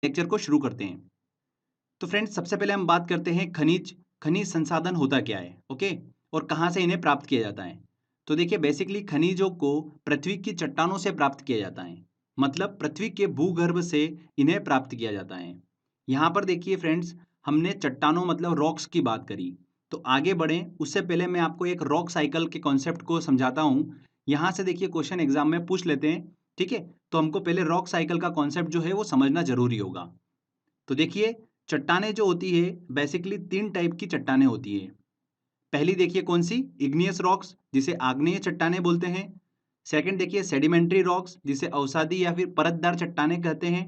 Lecture को शुरू करते हैं। तो फ्रेंड्स, सबसे पहले हम बात करते हैं खनिज संसाधन होता क्या है, ओके, और कहाँ से इन्हें प्राप्त किया जाता है। तो देखिए, बेसिकली खनिजों को पृथ्वी की चट्टानों से प्राप्त किया जाता है, मतलब पृथ्वी के भूगर्भ से इन्हें प्राप्त किया जाता है। यहाँ पर देखिए फ्रेंड्स, हमने चट्टानों मतलब रॉक्स की बात करी। तो आगे बढ़ें उससे पहले मैं आपको एक रॉक साइकिल के कॉन्सेप्ट को समझाता हूँ। यहाँ से देखिए क्वेश्चन एग्जाम में पूछ लेते हैं, ठीक है। तो हमको पहले रॉक साइकिल का कॉन्सेप्ट जो है वो समझना जरूरी होगा। तो देखिए, चट्टानें जो होती है बेसिकली 3 टाइप की चट्टानें होती है। पहली देखिए कौन सी, इग्नियस रॉक्स जिसे आग्नेय चट्टानें बोलते हैं। सेकंड देखिए सेडिमेंट्री रॉक्स जिसे अवसादी या फिर परतदार चट्टानें कहते हैं।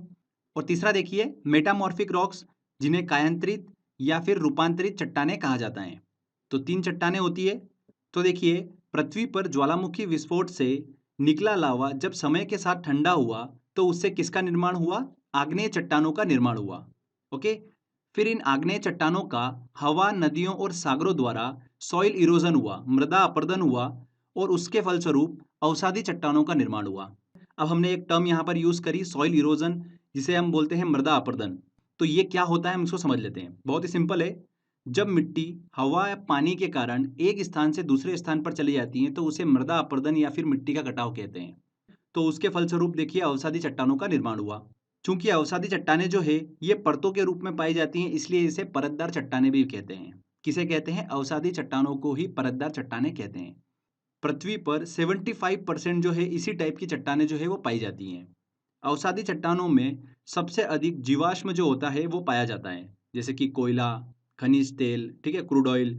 और तीसरा देखिए मेटामॉर्फिक रॉक्स जिन्हें कायांतरित या फिर रूपांतरित चट्टानें कहा जाता है। तो 3 चट्टानें होती है। तो देखिए, पृथ्वी पर ज्वालामुखी विस्फोट से निकला लावा जब समय के साथ ठंडा हुआ तो उससे किसका निर्माण हुआ, आग्नेय चट्टानों का निर्माण हुआ। ओके, फिर इन आग्नेय चट्टानों का हवा, नदियों और सागरों द्वारा सॉइल इरोजन हुआ, मृदा अपरदन हुआ, और उसके फलस्वरूप अवसादी चट्टानों का निर्माण हुआ। अब हमने एक टर्म यहाँ पर यूज करी, सॉइल इरोजन, जिसे हम बोलते हैं मृदा अपरदन। तो ये क्या होता है हम इसको समझ लेते हैं। बहुत ही सिंपल है। जब मिट्टी हवा या पानी के कारण एक स्थान से दूसरे स्थान पर चली जाती है तो उसे मृदा अपरदन या फिर मिट्टी का कटाव कहते हैं। तो उसके फलस्वरूप देखिए अवसादी चट्टानों का निर्माण हुआ। चूंकि अवसादी चट्टानें जो है ये परतों के रूप में पाई जाती हैं, इसलिए इसे परतदार चट्टानें भी कहते हैं। किसे कहते हैं, अवसादी चट्टानों को ही परतदार चट्टानें कहते हैं। पृथ्वी पर 75% जो है इसी टाइप की चट्टानें जो है वो पाई जाती हैं। अवसादी चट्टानों में सबसे अधिक जीवाश्म जो होता है वो पाया जाता है, जैसे कि कोयला, खनिज तेल, ठीक है, क्रूड ऑयल,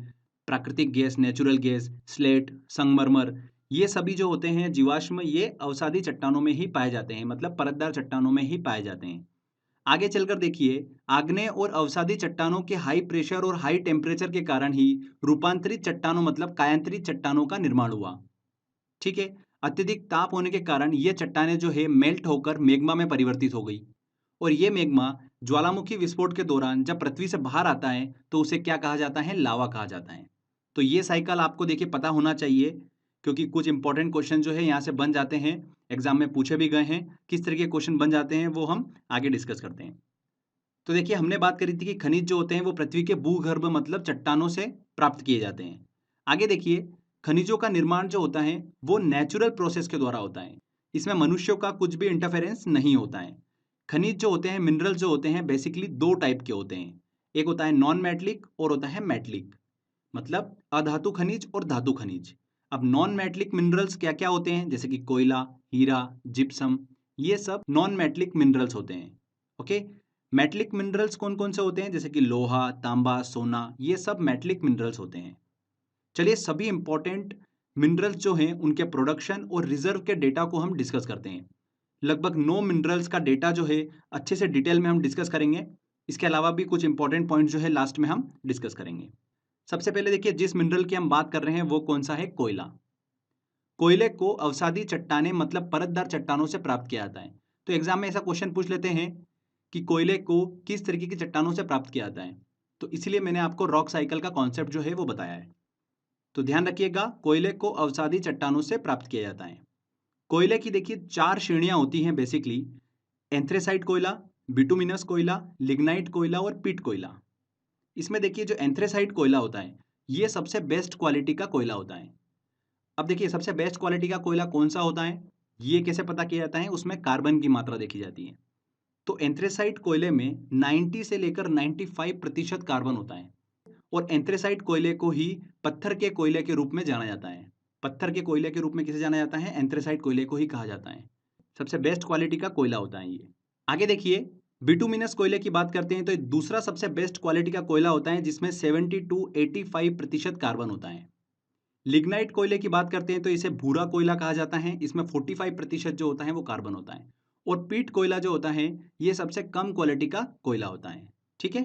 प्राकृतिक गैस, नेचुरल गैस, स्लेट, संगमरमर। ये सभी जो होते हैं जीवाश्म, ये अवसादी चट्टानों में ही पाए जाते हैं, मतलब परतदार चट्टानों में ही पाए जाते हैं। आगे चलकर देखिए, आग्नेय और अवसादी चट्टानों के हाई प्रेशर और हाई टेम्परेचर के कारण ही रूपांतरित चट्टानों मतलब कायांतरित चट्टानों का निर्माण हुआ। ठीक है, अत्यधिक ताप होने के कारण ये चट्टानें जो है मेल्ट होकर मेग्मा में परिवर्तित हो गई। और ये मेग्मा ज्वालामुखी विस्फोट के दौरान जब पृथ्वी से बाहर आता है तो उसे क्या कहा जाता है, लावा कहा जाता है। तो ये साइकिल आपको देखिए पता होना चाहिए, क्योंकि कुछ इंपॉर्टेंट क्वेश्चन जो है यहाँ से बन जाते हैं, एग्जाम में पूछे भी गए हैं। किस तरह के क्वेश्चन बन जाते हैं वो हम आगे डिस्कस करते हैं। तो देखिए, हमने बात करी थी कि खनिज जो होते हैं वो पृथ्वी के भूगर्भ मतलब चट्टानों से प्राप्त किए जाते हैं। आगे देखिए, खनिजों का निर्माण जो होता है वो नेचुरल प्रोसेस के द्वारा होता है। इसमें मनुष्यों का कुछ भी इंटरफेरेंस नहीं होता है। खनिज जो होते हैं, मिनरल जो होते हैं, बेसिकली 2 टाइप के होते हैं। एक होता है नॉन मेटलिक और होता है मेटलिक, मतलब अधातु खनिज और धातु खनिज। अब नॉन मेटलिक मिनरल्स क्या क्या होते हैं, जैसे कि कोयला, हीरा, जिप्सम, ये सब नॉन मेटलिक मिनरल्स होते हैं। ओके, मेटलिक मिनरल्स कौन कौन से होते हैं, जैसे कि लोहा, तांबा, सोना, ये सब मेटलिक मिनरल्स होते हैं। चलिए, सभी इंपॉर्टेंट मिनरल्स जो हैं उनके प्रोडक्शन और रिजर्व के डेटा को हम डिस्कस करते हैं। लगभग 9 मिनरल्स का डेटा जो है अच्छे से डिटेल में हम डिस्कस करेंगे। इसके अलावा भी कुछ इंपॉर्टेंट पॉइंट जो है लास्ट में हम डिस्कस करेंगे। सबसे पहले देखिए, जिस मिनरल की हम बात कर रहे हैं वो कौन सा है, कोयला। कोयले को अवसादी चट्टानें मतलब परतदार चट्टानों से प्राप्त किया जाता है। तो एग्जाम में ऐसा क्वेश्चन पूछ लेते हैं कि कोयले को किस तरीके की चट्टानों से प्राप्त किया जाता है। तो इसलिए मैंने आपको रॉक साइकिल का कॉन्सेप्ट जो है वो बताया है। तो ध्यान रखिएगा, कोयले को अवसादी चट्टानों से प्राप्त किया जाता है। कोयले की देखिए 4 श्रेणियां होती हैं बेसिकली, एंथ्रेसाइट कोयला, बिटुमिनस कोयला, लिग्नाइट कोयला और पीट कोयला। इसमें देखिए जो एंथ्रेसाइट कोयला होता है ये सबसे बेस्ट क्वालिटी का कोयला होता है। अब देखिए, सबसे बेस्ट क्वालिटी का कोयला कौन सा होता है, ये कैसे पता किया जाता है, उसमें कार्बन की मात्रा देखी जाती है। तो एंथ्रेसाइट कोयले में 90 से लेकर 95% कार्बन होता है। और एंथ्रेसाइट कोयले को ही पत्थर के कोयले के रूप में जाना जाता है। पत्थर के कोयले के रूप में किसे जाना जाता है, एंथ्रेसाइट कोयले को ही कहा जाता है। सबसे बेस्ट क्वालिटी का कोयला होता है ये। आगे देखिए, बिटुमिनस कोयले की बात करते हैं तो ये दूसरा सबसे बेस्ट क्वालिटी का कोयला होता है जिसमें 70 टू 85% कार्बन होता है। लिग्नाइट कोयले की बात करते हैं तो इसे भूरा कोयला कहा जाता है, इसमें 45% जो होता है वो कार्बन होता है। और पीट कोयला जो होता है ये सबसे कम क्वालिटी का कोयला होता है। ठीक है,